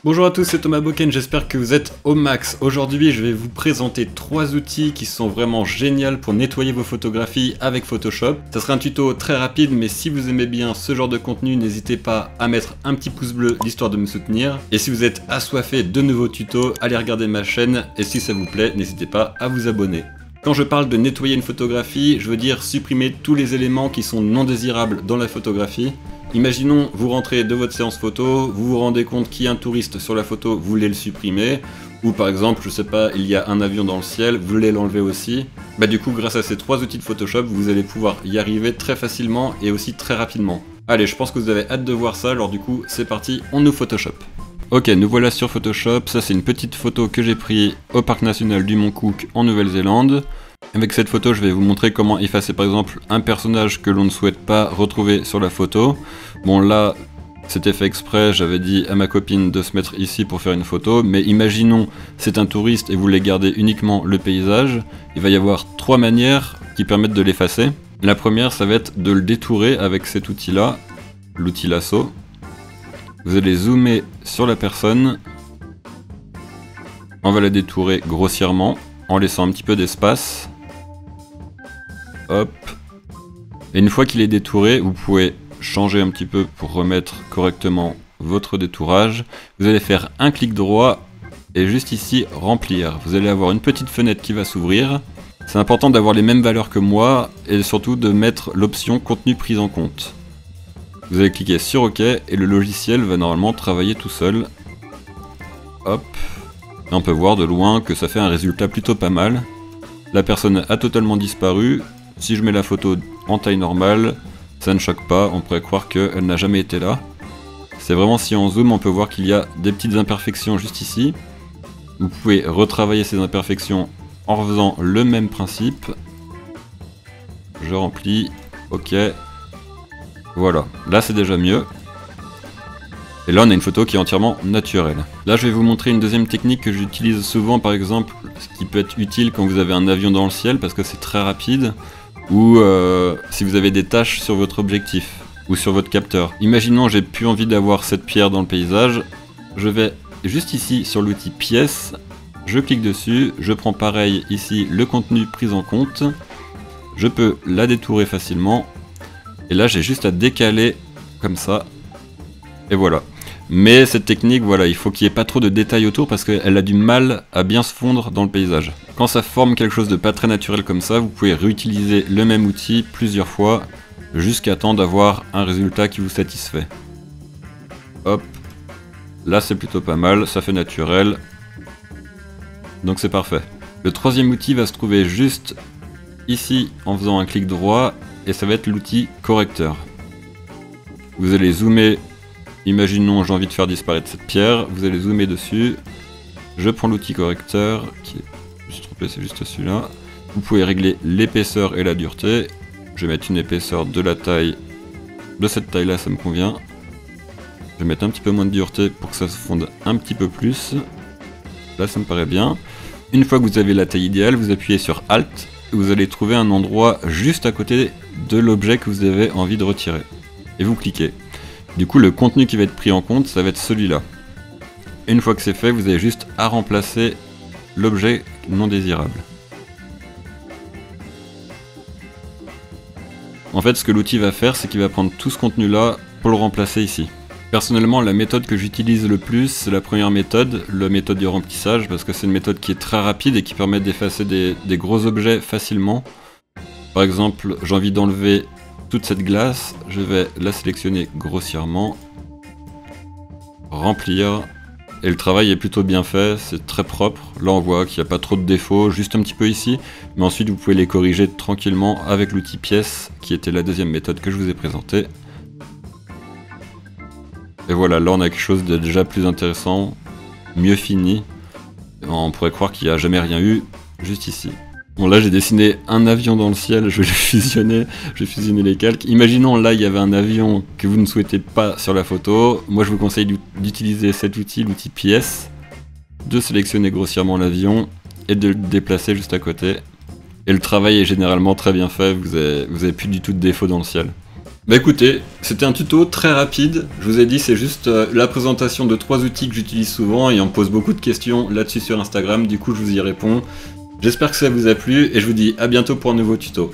Bonjour à tous, c'est Thomas Boken, j'espère que vous êtes au max. Aujourd'hui, je vais vous présenter 3 outils qui sont vraiment géniaux pour nettoyer vos photographies avec Photoshop. Ça sera un tuto très rapide, mais si vous aimez bien ce genre de contenu, n'hésitez pas à mettre un petit pouce bleu, l'histoire de me soutenir. Et si vous êtes assoiffé de nouveaux tutos, allez regarder ma chaîne, et si ça vous plaît, n'hésitez pas à vous abonner. Quand je parle de nettoyer une photographie, je veux dire supprimer tous les éléments qui sont non désirables dans la photographie. Imaginons, vous rentrez de votre séance photo, vous vous rendez compte qu'il y a un touriste sur la photo, vous voulez le supprimer, ou par exemple, je sais pas, il y a un avion dans le ciel, vous voulez l'enlever aussi. Bah du coup, grâce à ces 3 outils de Photoshop, vous allez pouvoir y arriver très facilement et aussi très rapidement. Allez, je pense que vous avez hâte de voir ça, alors du coup, c'est parti, on ouvre Photoshop. Ok, nous voilà sur Photoshop, ça c'est une petite photo que j'ai prise au Parc National du Mont Cook en Nouvelle-Zélande. Avec cette photo, je vais vous montrer comment effacer par exemple un personnage que l'on ne souhaite pas retrouver sur la photo. Bon là, c'était fait exprès, j'avais dit à ma copine de se mettre ici pour faire une photo, mais imaginons c'est un touriste et vous voulez garder uniquement le paysage. Il va y avoir 3 manières qui permettent de l'effacer. La première, ça va être de le détourer avec cet outil-là, l'outil lasso. Vous allez zoomer sur la personne, on va la détourer grossièrement en laissant un petit peu d'espace. Hop. Et une fois qu'il est détouré, vous pouvez changer un petit peu pour remettre correctement votre détourage. Vous allez faire un clic droit et juste ici remplir. Vous allez avoir une petite fenêtre qui va s'ouvrir. C'est important d'avoir les mêmes valeurs que moi et surtout de mettre l'option contenu pris en compte. Vous allez cliquer sur OK et le logiciel va normalement travailler tout seul. Hop. Et on peut voir de loin que ça fait un résultat plutôt pas mal. La personne a totalement disparu. Si je mets la photo en taille normale, ça ne choque pas, on pourrait croire qu'elle n'a jamais été là. C'est vraiment, si on zoome, on peut voir qu'il y a des petites imperfections juste ici. Vous pouvez retravailler ces imperfections en refaisant le même principe. Je remplis, ok. Voilà, là c'est déjà mieux. Et là on a une photo qui est entièrement naturelle. Là je vais vous montrer une deuxième technique que j'utilise souvent, par exemple, ce qui peut être utile quand vous avez un avion dans le ciel parce que c'est très rapide, ou si vous avez des taches sur votre objectif ou sur votre capteur. Imaginons j'ai plus envie d'avoir cette pierre dans le paysage, je vais juste ici sur l'outil pièce, je clique dessus, je prends pareil ici le contenu pris en compte, je peux la détourer facilement, et là j'ai juste à décaler comme ça, et voilà. Mais cette technique, voilà, il faut qu'il n'y ait pas trop de détails autour parce qu'elle a du mal à bien se fondre dans le paysage. Quand ça forme quelque chose de pas très naturel comme ça, vous pouvez réutiliser le même outil plusieurs fois jusqu'à temps d'avoir un résultat qui vous satisfait. Hop, là c'est plutôt pas mal, ça fait naturel. Donc c'est parfait. Le troisième outil va se trouver juste ici en faisant un clic droit et ça va être l'outil correcteur. Vous allez zoomer. Imaginons j'ai envie de faire disparaître cette pierre, vous allez zoomer dessus, je prends l'outil correcteur, qui est, je me suis trompé, c'est juste celui-là. Vous pouvez régler l'épaisseur et la dureté, je vais mettre une épaisseur de la taille, de cette taille là ça me convient. Je vais mettre un petit peu moins de dureté pour que ça se fonde un petit peu plus, là ça me paraît bien. Une fois que vous avez la taille idéale, vous appuyez sur Alt, et vous allez trouver un endroit juste à côté de l'objet que vous avez envie de retirer. Et vous cliquez. Du coup, le contenu qui va être pris en compte, ça va être celui-là. Une fois que c'est fait, vous avez juste à remplacer l'objet non désirable. En fait, ce que l'outil va faire, c'est qu'il va prendre tout ce contenu-là pour le remplacer ici. Personnellement, la méthode que j'utilise le plus, c'est la première méthode, la méthode du remplissage, parce que c'est une méthode qui est très rapide et qui permet d'effacer des gros objets facilement. Par exemple, j'ai envie d'enlever toute cette glace, je vais la sélectionner grossièrement, remplir, et le travail est plutôt bien fait, c'est très propre. Là on voit qu'il n'y a pas trop de défauts, juste un petit peu ici, mais ensuite vous pouvez les corriger tranquillement avec l'outil pièce, qui était la deuxième méthode que je vous ai présentée. Et voilà, là on a quelque chose de déjà plus intéressant, mieux fini. On pourrait croire qu'il n'y a jamais rien eu, juste ici. Bon là j'ai dessiné un avion dans le ciel, je vais fusionner les calques. Imaginons là il y avait un avion que vous ne souhaitez pas sur la photo. Moi je vous conseille d'utiliser cet outil, l'outil pièce, de sélectionner grossièrement l'avion et de le déplacer juste à côté. Et le travail est généralement très bien fait, vous avez plus du tout de défaut dans le ciel. Bah écoutez, c'était un tuto très rapide, je vous ai dit c'est juste la présentation de 3 outils que j'utilise souvent et on me pose beaucoup de questions là-dessus sur Instagram, du coup je vous y réponds. J'espère que ça vous a plu et je vous dis à bientôt pour un nouveau tuto.